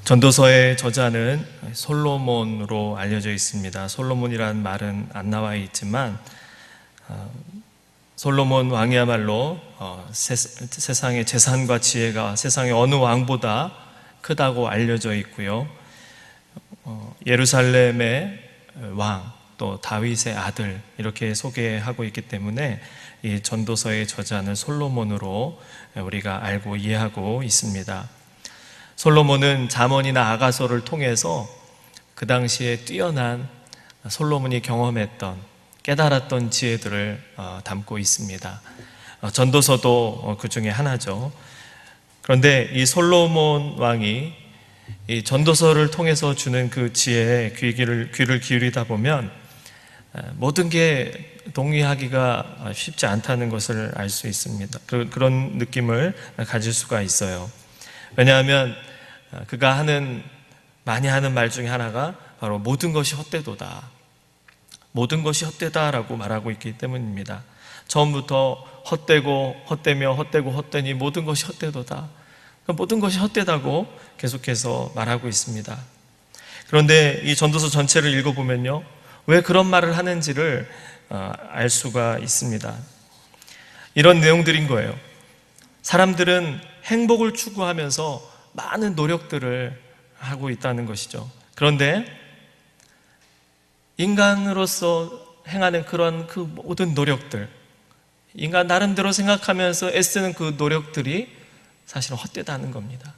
전도서의 저자는 솔로몬으로 알려져 있습니다. 솔로몬이라는 말은 안 나와 있지만 솔로몬 왕이야말로 세상의 재산과 지혜가 세상의 어느 왕보다 크다고 알려져 있고요. 예루살렘의 왕, 또 다윗의 아들 이렇게 소개하고 있기 때문에 이 전도서의 저자는 솔로몬으로 우리가 알고 이해하고 있습니다. 솔로몬은 잠언이나 아가서를 통해서 그 당시에 뛰어난 솔로몬이 경험했던 깨달았던 지혜들을 담고 있습니다. 전도서도 그 중에 하나죠. 그런데 이 솔로몬 왕이 이 전도서를 통해서 주는 그 지혜에 귀를 기울이다 보면 모든 게 동의하기가 쉽지 않다는 것을 알 수 있습니다. 그런 느낌을 가질 수가 있어요. 왜냐하면 그가 많이 하는 말 중에 하나가 바로 모든 것이 헛되도다. 모든 것이 헛되다라고 말하고 있기 때문입니다. 처음부터 헛되고 헛되며 헛되고 헛되니 모든 것이 헛되도다. 모든 것이 헛되다고 계속해서 말하고 있습니다. 그런데 이 전도서 전체를 읽어보면요, 왜 그런 말을 하는지를 알 수가 있습니다. 이런 내용들인 거예요. 사람들은 행복을 추구하면서 많은 노력들을 하고 있다는 것이죠. 그런데 인간으로서 행하는 그런 그 모든 노력들, 인간 나름대로 생각하면서 애쓰는 그 노력들이 사실은 헛되다는 겁니다.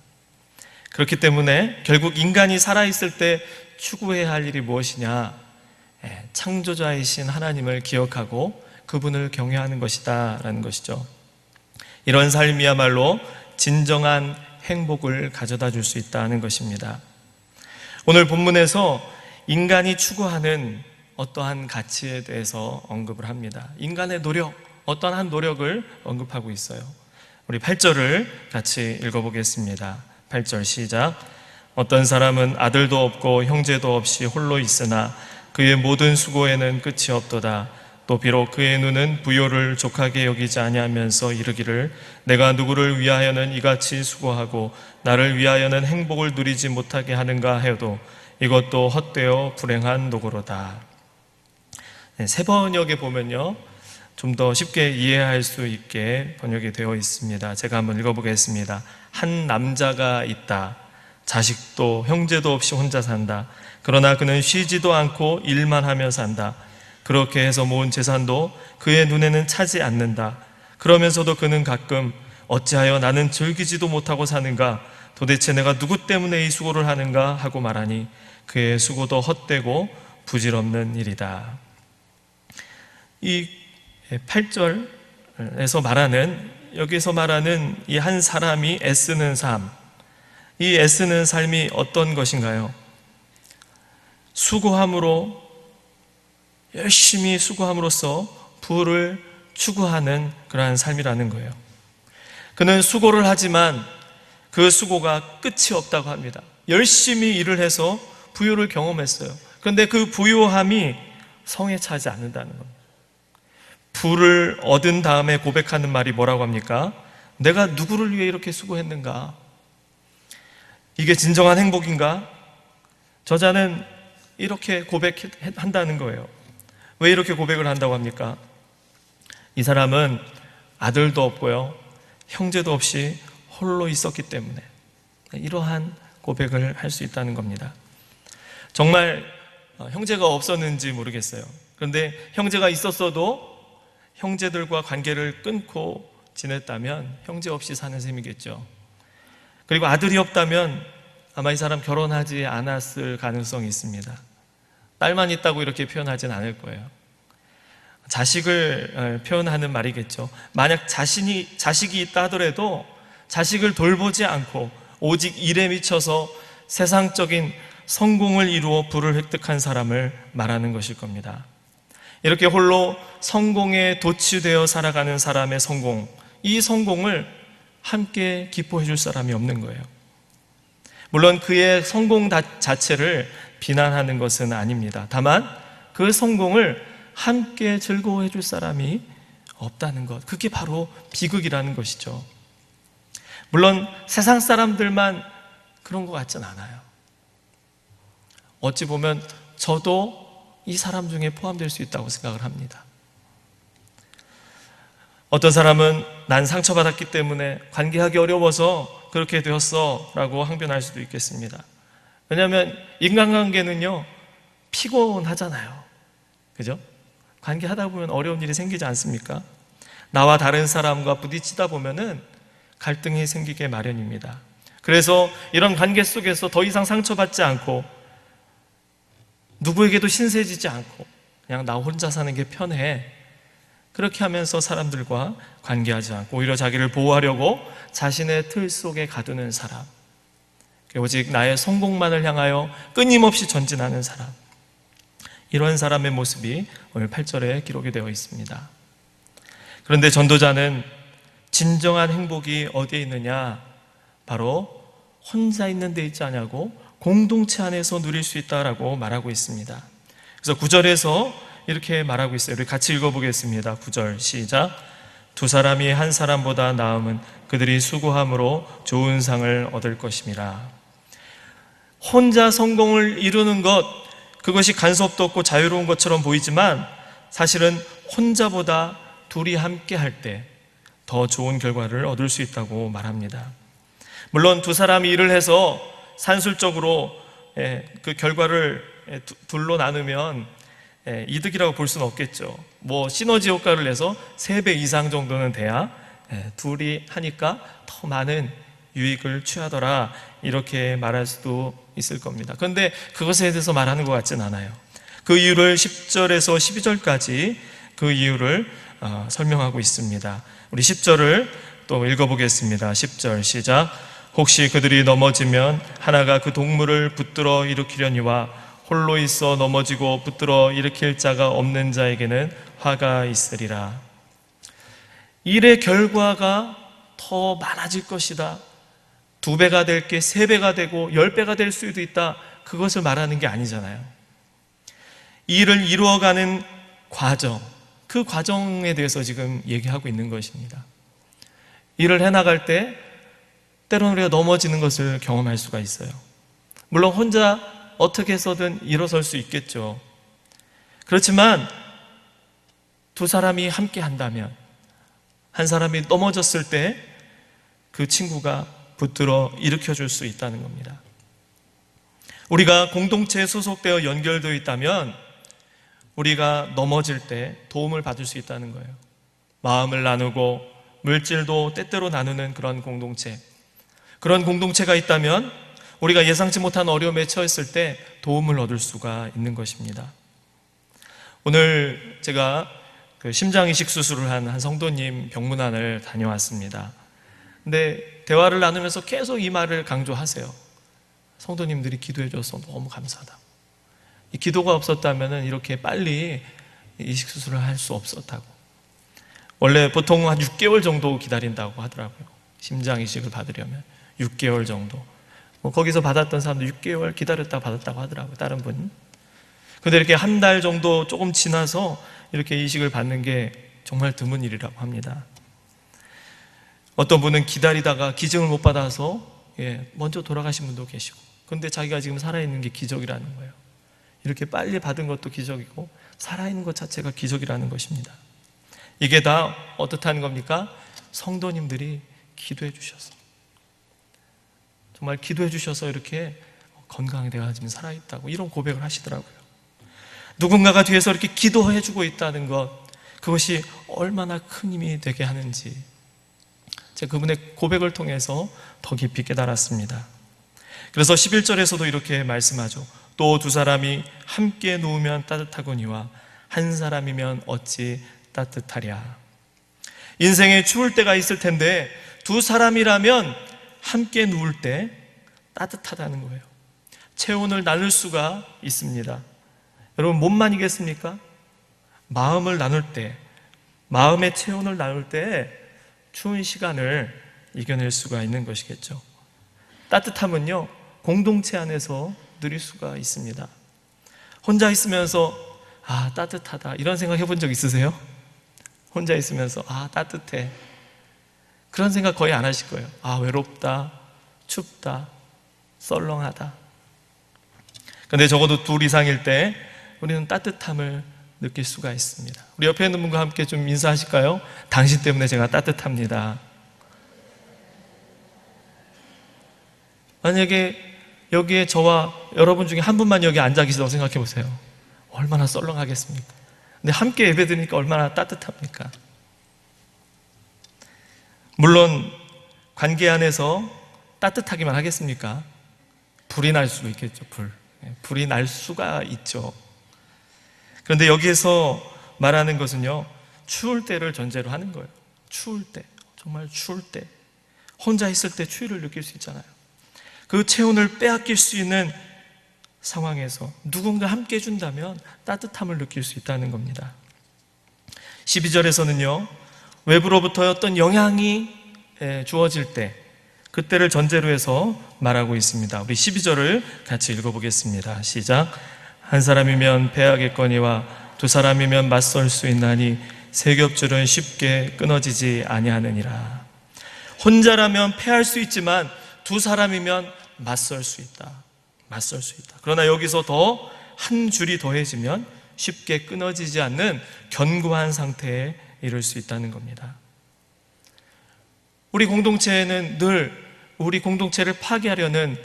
그렇기 때문에 결국 인간이 살아있을 때 추구해야 할 일이 무엇이냐? 창조자이신 하나님을 기억하고 그분을 경외하는 것이다 라는 것이죠. 이런 삶이야말로 진정한 행복을 가져다 줄 수 있다는 것입니다. 오늘 본문에서 인간이 추구하는 어떠한 가치에 대해서 언급을 합니다. 인간의 노력, 어떠한 노력을 언급하고 있어요. 우리 8절을 같이 읽어보겠습니다. 8절 시작. 어떤 사람은 아들도 없고 형제도 없이 홀로 있으나 그의 모든 수고에는 끝이 없도다. 또 비록 그의 눈은 부요를 족하게 여기지 아니하면서 이르기를 내가 누구를 위하여는 이같이 수고하고 나를 위하여는 행복을 누리지 못하게 하는가 해도 이것도 헛되어 불행한 노고로다. 새 번역에 보면요, 좀 더 쉽게 이해할 수 있게 번역이 되어 있습니다. 제가 한번 읽어보겠습니다. 한 남자가 있다. 자식도 형제도 없이 혼자 산다. 그러나 그는 쉬지도 않고 일만 하며 산다. 그렇게 해서 모은 재산도 그의 눈에는 차지 않는다. 그러면서도 그는 가끔 어찌하여 나는 즐기지도 못하고 사는가? 도대체 내가 누구 때문에 이 수고를 하는가? 하고 말하니 그의 수고도 헛되고 부질없는 일이다. 이 8절에서 말하는, 여기서 말하는 이 한 사람이 애쓰는 삶, 이 애쓰는 삶이 어떤 것인가요? 수고함으로, 열심히 수고함으로써 부를 추구하는 그러한 삶이라는 거예요. 그는 수고를 하지만 그 수고가 끝이 없다고 합니다. 열심히 일을 해서 부유를 경험했어요. 그런데 그 부유함이 성에 차지 않는다는 겁니다. 부를 얻은 다음에 고백하는 말이 뭐라고 합니까? 내가 누구를 위해 이렇게 수고했는가? 이게 진정한 행복인가? 저자는 이렇게 고백한다는 거예요. 왜 이렇게 고백을 한다고 합니까? 이 사람은 아들도 없고요, 형제도 없이 홀로 있었기 때문에 이러한 고백을 할 수 있다는 겁니다. 정말 형제가 없었는지 모르겠어요. 그런데 형제가 있었어도 형제들과 관계를 끊고 지냈다면 형제 없이 사는 셈이겠죠. 그리고 아들이 없다면 아마 이 사람 결혼하지 않았을 가능성이 있습니다. 딸만 있다고 이렇게 표현하진 않을 거예요. 자식을 표현하는 말이겠죠. 만약 자식이 있다 하더라도 자식을 돌보지 않고 오직 일에 미쳐서 세상적인 성공을 이루어 부를 획득한 사람을 말하는 것일 겁니다. 이렇게 홀로 성공에 도취되어 살아가는 사람의 성공, 이 성공을 함께 기뻐해 줄 사람이 없는 거예요. 물론 그의 성공 자체를 비난하는 것은 아닙니다. 다만 그 성공을 함께 즐거워해 줄 사람이 없다는 것, 그게 바로 비극이라는 것이죠. 물론 세상 사람들만 그런 것 같진 않아요. 어찌 보면 저도 이 사람 중에 포함될 수 있다고 생각을 합니다. 어떤 사람은 난 상처받았기 때문에 관계하기 어려워서 그렇게 되었어 라고 항변할 수도 있겠습니다. 왜냐하면 인간관계는요, 피곤하잖아요. 그죠? 관계하다 보면 어려운 일이 생기지 않습니까? 나와 다른 사람과 부딪히다 보면은 갈등이 생기게 마련입니다. 그래서 이런 관계 속에서 더 이상 상처받지 않고 누구에게도 신세지지 않고 그냥 나 혼자 사는 게 편해, 그렇게 하면서 사람들과 관계하지 않고 오히려 자기를 보호하려고 자신의 틀 속에 가두는 사람, 오직 나의 성공만을 향하여 끊임없이 전진하는 사람, 이런 사람의 모습이 오늘 8절에 기록이 되어 있습니다. 그런데 전도자는 진정한 행복이 어디에 있느냐? 바로 혼자 있는 데 있지 않냐고 공동체 안에서 누릴 수 있다라고 말하고 있습니다. 그래서 9절에서 이렇게 말하고 있어요. 우리 같이 읽어보겠습니다. 9절 시작. 두 사람이 한 사람보다 나음은 그들이 수고함으로 좋은 상을 얻을 것임이라. 혼자 성공을 이루는 것, 그것이 간섭도 없고 자유로운 것처럼 보이지만 사실은 혼자보다 둘이 함께 할 때 더 좋은 결과를 얻을 수 있다고 말합니다. 물론 두 사람이 일을 해서 산술적으로 그 결과를 둘로 나누면 이득이라고 볼 수는 없겠죠. 뭐 시너지 효과를 내서 3배 이상 정도는 돼야 둘이 하니까 더 많은 유익을 취하더라, 이렇게 말할 수도 있을 겁니다. 그런데 그것에 대해서 말하는 것 같진 않아요. 그 이유를 10절에서 12절까지 그 이유를 설명하고 있습니다. 우리 10절을 또 읽어보겠습니다. 10절 시작. 혹시 그들이 넘어지면 하나가 그 동물을 붙들어 일으키려니와 홀로 있어 넘어지고 붙들어 일으킬 자가 없는 자에게는 화가 있으리라. 일의 결과가 더 많아질 것이다, 2배가 될 게 3배가 되고 10배가 될 수도 있다, 그것을 말하는 게 아니잖아요. 이 일을 이루어가는 과정, 그 과정에 대해서 지금 얘기하고 있는 것입니다. 일을 해나갈 때 때로는 우리가 넘어지는 것을 경험할 수가 있어요. 물론 혼자 어떻게 해서든 일어설 수 있겠죠. 그렇지만 두 사람이 함께 한다면, 한 사람이 넘어졌을 때 그 친구가 붙들어 일으켜 줄 수 있다는 겁니다. 우리가 공동체에 소속되어 연결되어 있다면 우리가 넘어질 때 도움을 받을 수 있다는 거예요. 마음을 나누고 물질도 때때로 나누는 그런 공동체, 그런 공동체가 있다면 우리가 예상치 못한 어려움에 처했을 때 도움을 얻을 수가 있는 것입니다. 오늘 제가 그 심장 이식 수술을 한 성도님 병문안을 다녀왔습니다. 근데 대화를 나누면서 계속 이 말을 강조하세요. 성도님들이 기도해줘서 너무 감사하다. 이 기도가 없었다면 이렇게 빨리 이식 수술을 할 수 없었다고. 원래 보통 한 6개월 정도 기다린다고 하더라고요. 심장 이식을 받으려면 6개월 정도. 거기서 받았던 사람도 6개월 기다렸다가 받았다고 하더라고요, 다른 분은. 근데 이렇게 한 달 정도 조금 지나서 이렇게 이식을 받는 게 정말 드문 일이라고 합니다. 어떤 분은 기다리다가 기증을 못 받아서 먼저 돌아가신 분도 계시고, 근데 자기가 지금 살아있는 게 기적이라는 거예요. 이렇게 빨리 받은 것도 기적이고 살아있는 것 자체가 기적이라는 것입니다. 이게 다 어떻다는 겁니까? 성도님들이 기도해 주셔서, 정말 기도해 주셔서 이렇게 건강히 내가 지금 살아있다고 이런 고백을 하시더라고요. 누군가가 뒤에서 이렇게 기도해 주고 있다는 것, 그것이 얼마나 큰 힘이 되게 하는지 제가 그분의 고백을 통해서 더 깊이 깨달았습니다. 그래서 11절에서도 이렇게 말씀하죠. 또 두 사람이 함께 누우면 따뜻하거니와 한 사람이면 어찌 따뜻하랴. 인생에 추울 때가 있을 텐데 두 사람이라면 함께 누울 때 따뜻하다는 거예요. 체온을 나눌 수가 있습니다. 여러분, 몸만이겠습니까? 마음을 나눌 때, 마음의 체온을 나눌 때 추운 시간을 이겨낼 수가 있는 것이겠죠. 따뜻함은요, 공동체 안에서 누릴 수가 있습니다. 혼자 있으면서 따뜻하다 이런 생각 해본 적 있으세요? 혼자 있으면서 따뜻해, 그런 생각 거의 안 하실 거예요. 외롭다, 춥다. 썰렁하다. 그런데 적어도 둘 이상일 때 우리는 따뜻함을 느낄 수가 있습니다. 우리 옆에 있는 분과 함께 좀 인사하실까요? 당신 때문에 제가 따뜻합니다. 만약에 여기에 저와 여러분 중에 한 분만 여기 앉아 계시다고 생각해 보세요. 얼마나 썰렁하겠습니까? 근데 함께 예배드리니까 얼마나 따뜻합니까? 물론 관계 안에서 따뜻하기만 하겠습니까? 불이 날 수도 있겠죠. 불이 날 수가 있죠. 그런데 여기에서 말하는 것은요, 추울 때를 전제로 하는 거예요. 추울 때, 정말 추울 때, 혼자 있을 때 추위를 느낄 수 있잖아요. 그 체온을 빼앗길 수 있는 상황에서 누군가 함께 해준다면 따뜻함을 느낄 수 있다는 겁니다. 12절에서는요, 외부로부터 어떤 영향이 주어질 때, 그때를 전제로 해서 말하고 있습니다. 우리 12절을 같이 읽어보겠습니다. 시작. 한 사람이면 패하겠거니와 두 사람이면 맞설 수 있나니 세 겹줄은 쉽게 끊어지지 아니하느니라. 혼자라면 패할 수 있지만 두 사람이면 맞설 수 있다. 맞설 수 있다. 그러나 여기서 더 한 줄이 더해지면 쉽게 끊어지지 않는 견고한 상태에 이를 수 있다는 겁니다. 우리 공동체에는 늘 우리 공동체를 파괴하려는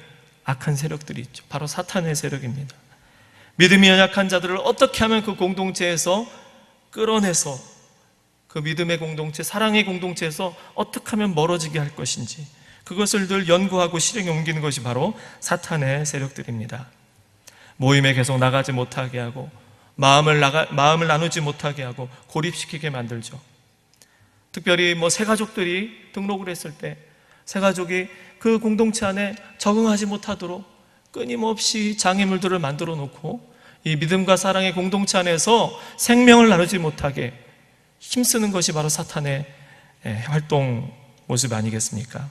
악한 세력들이 있죠. 바로 사탄의 세력입니다. 믿음이 연약한 자들을 어떻게 하면 그 공동체에서 끌어내서 그 믿음의 공동체, 사랑의 공동체에서 어떻게 하면 멀어지게 할 것인지, 그것을 늘 연구하고 실행에 옮기는 것이 바로 사탄의 세력들입니다. 모임에 계속 나가지 못하게 하고 마음을 나누지 못하게 하고 고립시키게 만들죠. 특별히 새가족들이 등록을 했을 때 새가족이 그 공동체 안에 적응하지 못하도록 끊임없이 장애물들을 만들어 놓고 이 믿음과 사랑의 공동체 안에서 생명을 나누지 못하게 힘쓰는 것이 바로 사탄의 활동 모습 아니겠습니까?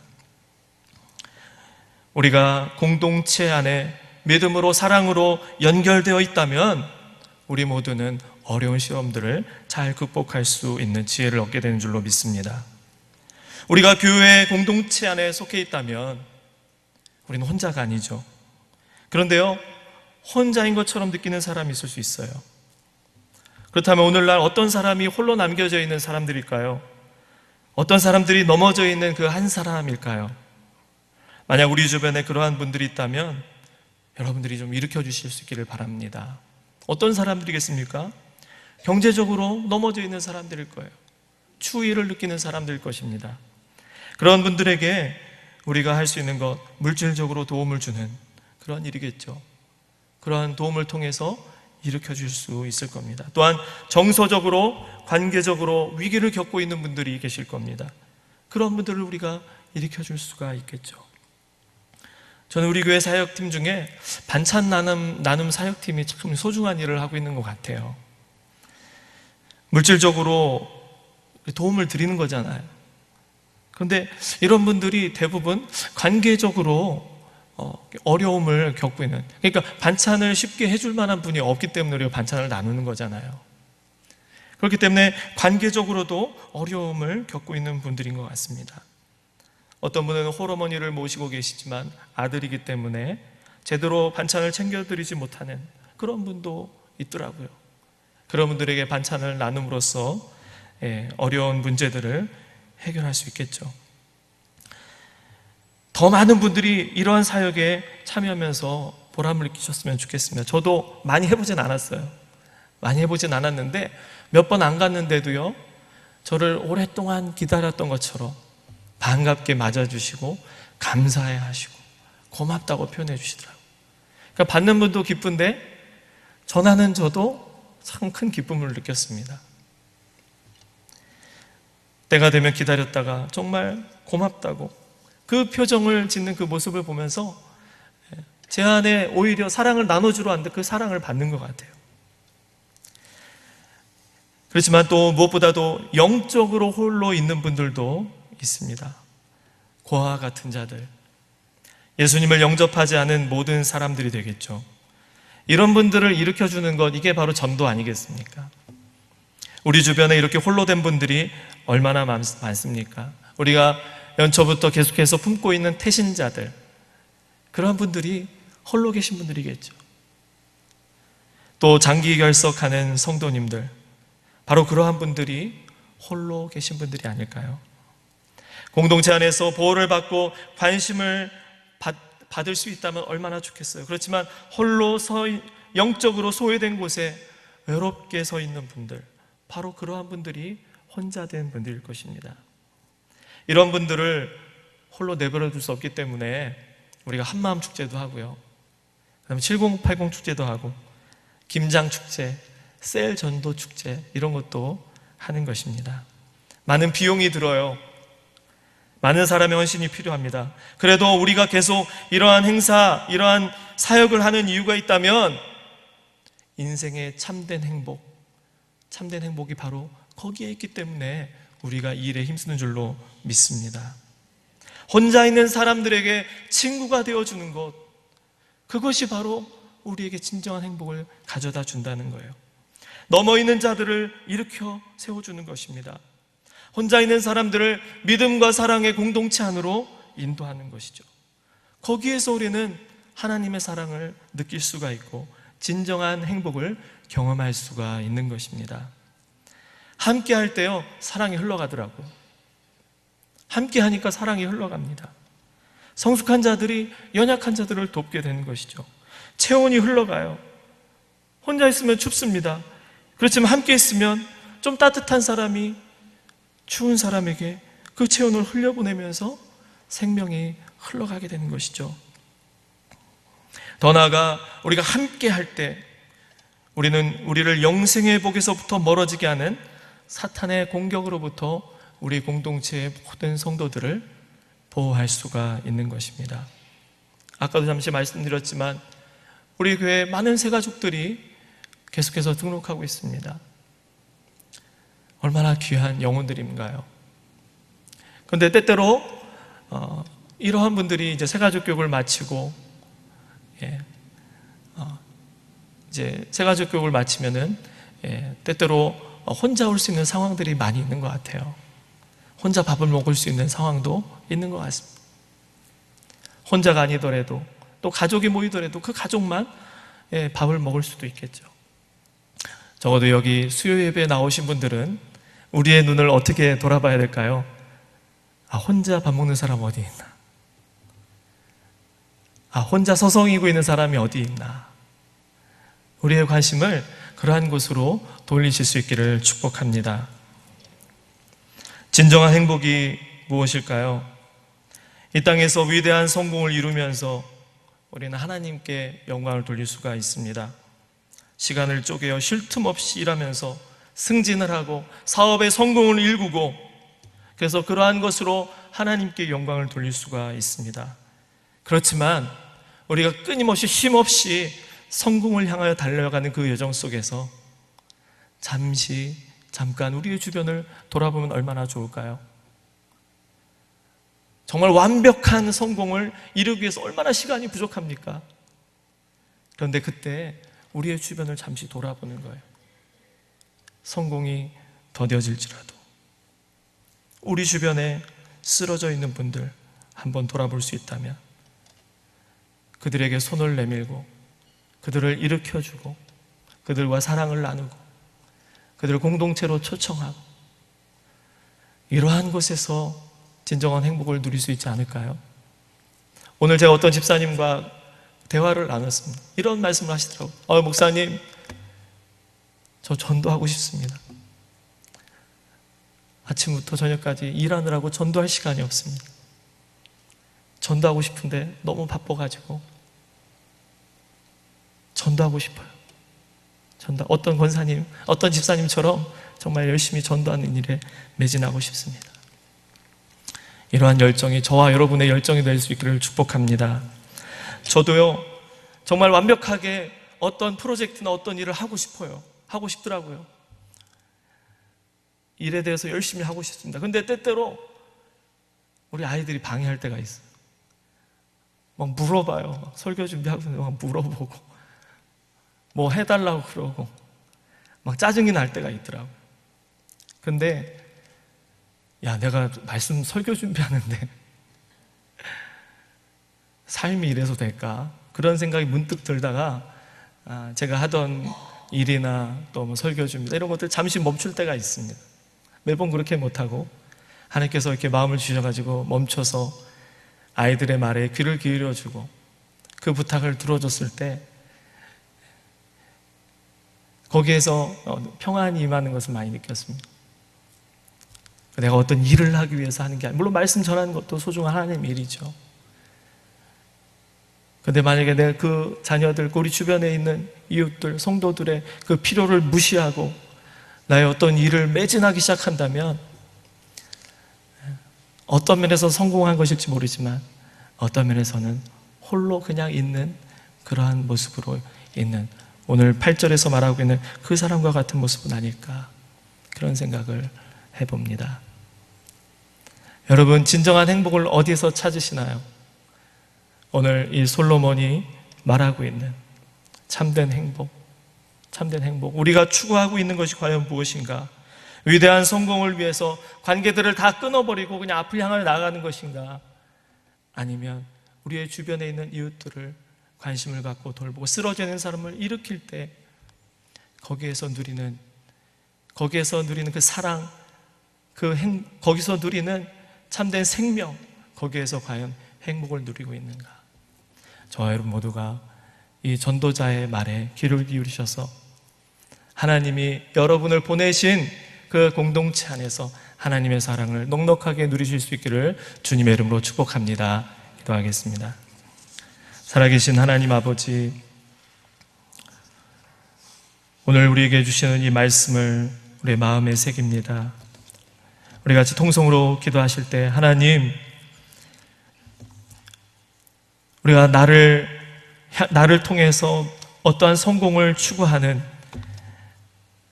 우리가 공동체 안에 믿음으로 사랑으로 연결되어 있다면 우리 모두는 어려운 시험들을 잘 극복할 수 있는 지혜를 얻게 되는 줄로 믿습니다. 우리가 교회 공동체 안에 속해 있다면 우리는 혼자가 아니죠. 그런데요, 혼자인 것처럼 느끼는 사람이 있을 수 있어요. 그렇다면 오늘날 어떤 사람이 홀로 남겨져 있는 사람들일까요? 어떤 사람들이 넘어져 있는 그 한 사람일까요? 만약 우리 주변에 그러한 분들이 있다면 여러분들이 좀 일으켜 주실 수 있기를 바랍니다. 어떤 사람들이겠습니까? 경제적으로 넘어져 있는 사람들일 거예요. 추위를 느끼는 사람들일 것입니다. 그런 분들에게 우리가 할 수 있는 것, 물질적으로 도움을 주는 그런 일이겠죠. 그러한 도움을 통해서 일으켜 줄 수 있을 겁니다. 또한 정서적으로, 관계적으로 위기를 겪고 있는 분들이 계실 겁니다. 그런 분들을 우리가 일으켜 줄 수가 있겠죠. 저는 우리 교회 사역팀 중에 반찬 나눔 사역팀이 참 소중한 일을 하고 있는 것 같아요. 물질적으로 도움을 드리는 거잖아요. 그런데 이런 분들이 대부분 관계적으로 어려움을 겪고 있는, 그러니까 반찬을 쉽게 해줄 만한 분이 없기 때문에 우리가 반찬을 나누는 거잖아요. 그렇기 때문에 관계적으로도 어려움을 겪고 있는 분들인 것 같습니다. 어떤 분은 홀어머니를 모시고 계시지만 아들이기 때문에 제대로 반찬을 챙겨드리지 못하는 그런 분도 있더라고요. 그런 분들에게 반찬을 나눔으로써 어려운 문제들을 해결할 수 있겠죠. 더 많은 분들이 이러한 사역에 참여하면서 보람을 느끼셨으면 좋겠습니다. 저도 많이 해보진 않았어요. 많이 해보진 않았는데 몇 번 안 갔는데도요, 저를 오랫동안 기다렸던 것처럼 반갑게 맞아주시고 감사해 하시고 고맙다고 표현해 주시더라고요. 그러니까 받는 분도 기쁜데 전하는 저도 참 큰 기쁨을 느꼈습니다. 때가 되면 기다렸다가 정말 고맙다고 그 표정을 짓는 그 모습을 보면서 제 안에 오히려 사랑을 나눠주러 왔는데 그 사랑을 받는 것 같아요. 그렇지만 또 무엇보다도 영적으로 홀로 있는 분들도 있습니다. 고아와 같은 자들, 예수님을 영접하지 않은 모든 사람들이 되겠죠. 이런 분들을 일으켜주는 것, 이게 바로 전도 아니겠습니까? 우리 주변에 이렇게 홀로 된 분들이 얼마나 많습니까? 우리가 연초부터 계속해서 품고 있는 태신자들, 그런 분들이 홀로 계신 분들이겠죠. 또 장기 결석하는 성도님들, 바로 그러한 분들이 홀로 계신 분들이 아닐까요? 공동체 안에서 보호를 받고 관심을 받을 수 있다면 얼마나 좋겠어요. 그렇지만 홀로 영적으로 소외된 곳에 외롭게 서 있는 분들, 바로 그러한 분들이 혼자 된 분들일 것입니다. 이런 분들을 홀로 내버려 둘 수 없기 때문에 우리가 한마음 축제도 하고요, 그다음에 7080 축제도 하고, 김장 축제, 셀 전도 축제, 이런 것도 하는 것입니다. 많은 비용이 들어요. 많은 사람의 헌신이 필요합니다. 그래도 우리가 계속 이러한 행사, 이러한 사역을 하는 이유가 있다면 인생의 참된 행복이 바로 거기에 있기 때문에 우리가 이 일에 힘쓰는 줄로 믿습니다. 혼자 있는 사람들에게 친구가 되어주는 것, 그것이 바로 우리에게 진정한 행복을 가져다 준다는 거예요. 넘어 있는 자들을 일으켜 세워주는 것입니다. 혼자 있는 사람들을 믿음과 사랑의 공동체 안으로 인도하는 것이죠. 거기에서 우리는 하나님의 사랑을 느낄 수가 있고 진정한 행복을 경험할 수가 있는 것입니다. 함께 할 때요, 사랑이 흘러가더라고요. 함께 하니까 사랑이 흘러갑니다. 성숙한 자들이 연약한 자들을 돕게 되는 것이죠. 체온이 흘러가요. 혼자 있으면 춥습니다. 그렇지만 함께 있으면 좀 따뜻한 사람이 추운 사람에게 그 체온을 흘려보내면서 생명이 흘러가게 되는 것이죠. 더 나아가 우리가 함께 할 때 우리는 우리를 영생의 복에서부터 멀어지게 하는 사탄의 공격으로부터 우리 공동체의 모든 성도들을 보호할 수가 있는 것입니다. 아까도 잠시 말씀드렸지만 우리 교회에 많은 새가족들이 계속해서 등록하고 있습니다. 얼마나 귀한 영혼들인가요? 그런데 때때로 이러한 분들이 이제 새가족 교육을 마치고 이제 새가족 교육을 마치면은 때때로 혼자 올 수 있는 상황들이 많이 있는 것 같아요. 혼자 밥을 먹을 수 있는 상황도 있는 것 같습니다. 혼자가 아니더라도 또 가족이 모이더라도 그 가족만 밥을 먹을 수도 있겠죠. 적어도 여기 수요 예배에 나오신 분들은 우리의 눈을 어떻게 돌아봐야 될까요? 혼자 밥 먹는 사람 어디 있나? 혼자 서성이고 있는 사람이 어디 있나? 우리의 관심을 그러한 곳으로 돌리실 수 있기를 축복합니다. 진정한 행복이 무엇일까요? 이 땅에서 위대한 성공을 이루면서 우리는 하나님께 영광을 돌릴 수가 있습니다. 시간을 쪼개어 쉴 틈 없이 일하면서 승진을 하고 사업의 성공을 일구고, 그래서 그러한 것으로 하나님께 영광을 돌릴 수가 있습니다. 그렇지만 우리가 끊임없이 쉼없이 성공을 향하여 달려가는 그 여정 속에서 잠깐 우리의 주변을 돌아보면 얼마나 좋을까요? 정말 완벽한 성공을 이루기 위해서 얼마나 시간이 부족합니까? 그런데 그때 우리의 주변을 잠시 돌아보는 거예요. 성공이 더뎌질지라도 우리 주변에 쓰러져 있는 분들 한번 돌아볼 수 있다면 그들에게 손을 내밀고 그들을 일으켜주고 그들과 사랑을 나누고 그들을 공동체로 초청하고, 이러한 곳에서 진정한 행복을 누릴 수 있지 않을까요? 오늘 제가 어떤 집사님과 대화를 나눴습니다. 이런 말씀을 하시더라고요. 목사님, 저 전도하고 싶습니다. 아침부터 저녁까지 일하느라고 전도할 시간이 없습니다. 전도하고 싶은데 너무 바빠가지고 전도하고 싶어요. 어떤 권사님, 어떤 집사님처럼 정말 열심히 전도하는 일에 매진하고 싶습니다. 이러한 열정이 저와 여러분의 열정이 될 수 있기를 축복합니다. 저도요, 정말 완벽하게 어떤 프로젝트나 어떤 일을 하고 싶어요. 하고 싶더라고요. 일에 대해서 열심히 하고 싶습니다. 근데 때때로 우리 아이들이 방해할 때가 있어요. 막 물어봐요. 막 설교 준비하고 막 물어보고 뭐 해달라고 그러고 막 짜증이 날 때가 있더라고요. 근데 내가 말씀 설교 준비하는데 삶이 이래서 될까? 그런 생각이 문득 들다가 제가 하던 일이나 또 뭐 설교 준비나 이런 것들 잠시 멈출 때가 있습니다. 매번 그렇게 못하고 하나님께서 이렇게 마음을 주셔가지고 멈춰서 아이들의 말에 귀를 기울여주고 그 부탁을 들어줬을 때 거기에서 평안이 임하는 것을 많이 느꼈습니다. 내가 어떤 일을 하기 위해서 하는 게 아니라, 물론 말씀 전하는 것도 소중한 하나님의 일이죠. 근데 만약에 내가 그 자녀들, 우리 주변에 있는 이웃들, 성도들의 그 필요를 무시하고 나의 어떤 일을 매진하기 시작한다면 어떤 면에서 성공한 것일지 모르지만 어떤 면에서는 홀로 그냥 있는 그러한 모습으로 있는, 오늘 8절에서 말하고 있는 그 사람과 같은 모습은 아닐까, 그런 생각을 해봅니다. 여러분, 진정한 행복을 어디서 찾으시나요? 오늘 이 솔로몬이 말하고 있는 참된 행복, 우리가 추구하고 있는 것이 과연 무엇인가? 위대한 성공을 위해서 관계들을 다 끊어버리고 그냥 앞을 향해 나가는 것인가? 아니면 우리의 주변에 있는 이웃들을 관심을 갖고 돌보고 쓰러져 있는 사람을 일으킬 때 거기에서 누리는 그 사랑, 거기서 누리는 참된 생명, 거기에서 과연 행복을 누리고 있는가? 저와 여러분 모두가 이 전도자의 말에 귀를 기울이셔서 하나님이 여러분을 보내신 그 공동체 안에서 하나님의 사랑을 넉넉하게 누리실 수 있기를 주님의 이름으로 축복합니다. 기도하겠습니다. 살아계신 하나님 아버지, 오늘 우리에게 주시는 이 말씀을 우리의 마음에 새깁니다. 우리 같이 통성으로 기도하실 때, 하나님, 우리가 나를 통해서 어떠한 성공을 추구하는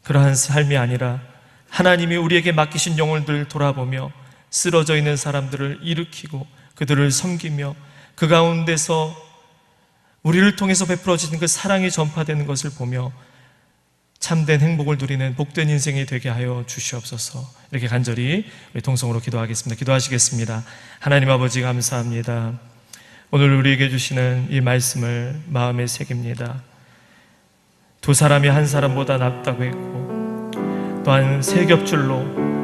그러한 삶이 아니라 하나님이 우리에게 맡기신 영혼들을 돌아보며 쓰러져 있는 사람들을 일으키고 그들을 섬기며 그 가운데서 우리를 통해서 베풀어지는 그 사랑이 전파되는 것을 보며 참된 행복을 누리는 복된 인생이 되게 하여 주시옵소서. 이렇게 간절히 우리 통성으로 기도하겠습니다. 기도하시겠습니다. 하나님 아버지, 감사합니다. 오늘 우리에게 주시는 이 말씀을 마음에 새깁니다. 두 사람이 한 사람보다 낫다고 했고, 또한 세 겹줄로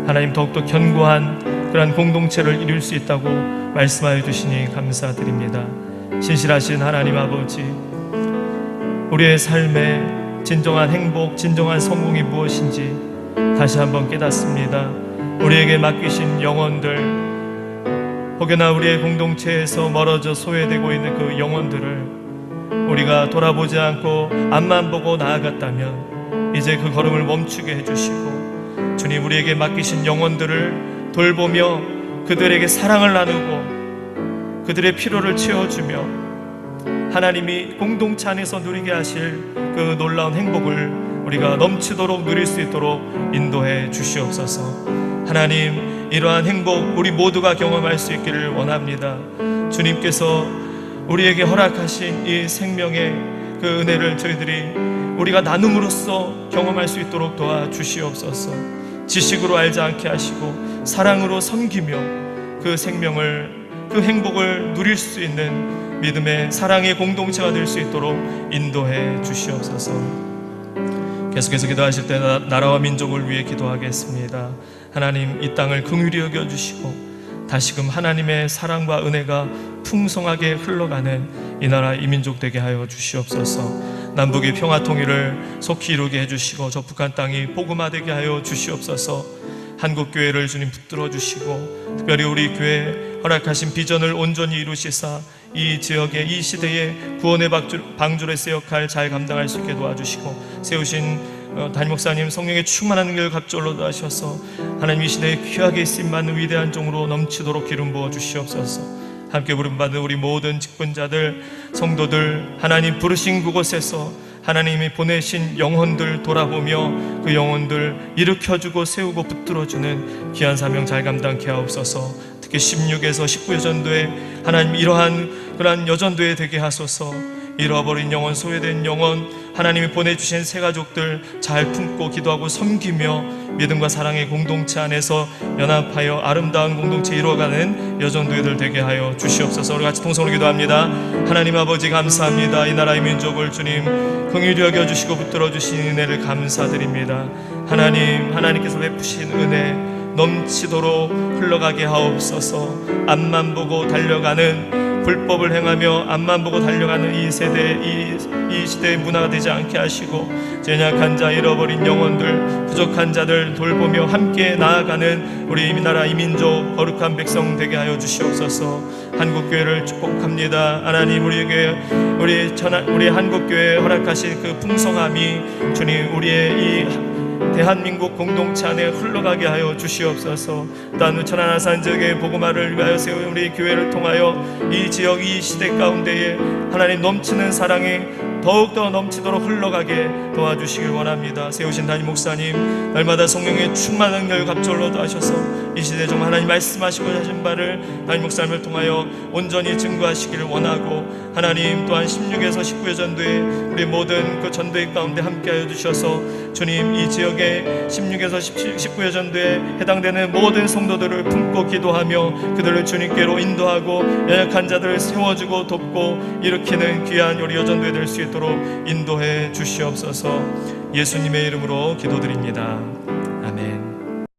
하나님 더욱더 견고한 그러한 공동체를 이룰 수 있다고 말씀하여 주시니 감사드립니다. 신실하신 하나님 아버지, 우리의 삶에 진정한 행복, 진정한 성공이 무엇인지 다시 한번 깨닫습니다. 우리에게 맡기신 영혼들, 혹여나 우리의 공동체에서 멀어져 소외되고 있는 그 영혼들을 우리가 돌아보지 않고 앞만 보고 나아갔다면 이제 그 걸음을 멈추게 해주시고, 주님, 우리에게 맡기신 영혼들을 돌보며 그들에게 사랑을 나누고 그들의 필요를 채워주며 하나님이 공동체 안에서 누리게 하실 그 놀라운 행복을 우리가 넘치도록 누릴 수 있도록 인도해 주시옵소서. 하나님, 이러한 행복 우리 모두가 경험할 수 있기를 원합니다. 주님께서 우리에게 허락하신 이 생명의 그 은혜를 저희들이 우리가 나눔으로써 경험할 수 있도록 도와주시옵소서. 지식으로 알지 않게 하시고 사랑으로 섬기며 그 생명을, 그 행복을 누릴 수 있는 믿음의 사랑의 공동체가 될 수 있도록 인도해 주시옵소서. 계속해서 기도하실 때 나라와 민족을 위해 기도하겠습니다. 하나님, 이 땅을 긍휼히 여겨주시고 다시금 하나님의 사랑과 은혜가 풍성하게 흘러가는 이 나라 이 민족 되게 하여 주시옵소서. 남북의 평화 통일을 속히 이루게 해주시고 저 북한 땅이 복음화되게 하여 주시옵소서. 한국교회를 주님 붙들어 주시고 특별히 우리 교회 허락하신 비전을 온전히 이루시사 이 지역의 이 시대의 구원의 방주로서의 역할 잘 감당할 수 있게 도와주시고, 세우신 담임 목사님 성령의 충만한 능력을 갑절로 하셔서 하나님 이 시대에 귀하게 쓰임받는 위대한 종으로 넘치도록 기름 부어 주시옵소서. 함께 부름받은 우리 모든 직분자들, 성도들, 하나님 부르신 그곳에서 하나님이 보내신 영혼들 돌아보며 그 영혼들 일으켜주고 세우고 붙들어주는 귀한 사명 잘 감당케 하옵소서. 특히 16에서 19여 전도에 하나님 이러한 그러한 여전도에 되게 하소서. 잃어버린 영혼, 소외된 영혼, 하나님이 보내주신 새 가족들 잘 품고 기도하고 섬기며 믿음과 사랑의 공동체 안에서 연합하여 아름다운 공동체 이루어가는 여전도회들 되게 하여 주시옵소서. 우리 같이 통성으로 기도합니다. 하나님 아버지 감사합니다. 이 나라의 민족을 주님 긍휼히 여겨주시고 붙들어 주신 은혜를 감사드립니다. 하나님께서 베푸신 은혜 넘치도록 흘러가게 하옵소서. 앞만 보고 달려가는, 불법을 행하며 앞만 보고 달려가는 이 세대, 이 시대의 문화가 되지 않게 하시고 연약한 자, 잃어버린 영혼들, 부족한 자들 돌보며 함께 나아가는 우리 이 나라 이 민족 거룩한 백성 되게 하여 주시옵소서. 한국교회를 축복합니다. 하나님, 우리 한국교회에 허락하신 그 풍성함이 주님 우리의 이 대한민국 공동체 안에 흘러가게 하여 주시옵소서. 또한 천안아산 지역의 복음화를 위하여 세운 우리 교회를 통하여 이 지역, 이 시대 가운데에 하나님 넘치는 사랑이 더욱더 넘치도록 흘러가게 도와주시길 원합니다. 세우신 담임 목사님, 날마다 성령의 충만한 능력을 갑절로 더하셔서 이 시대에 정말 하나님 말씀하시고자 하신 바를 담임 목사님을 통하여 온전히 증거하시기를 원하고, 하나님 또한 16에서 19회 전도회 우리 모든 그 전도회 가운데 함께하여 주셔서 주님 이 지역의 16에서 19회 전도에 해당되는 모든 성도들을 품고 기도하며 그들을 주님께로 인도하고 연약한 자들을 세워주고 돕고 일으키는 귀한 우리 여전도회 될 수 있도록 인도해 주시옵소서. 예수님의 이름으로 기도드립니다. 아멘.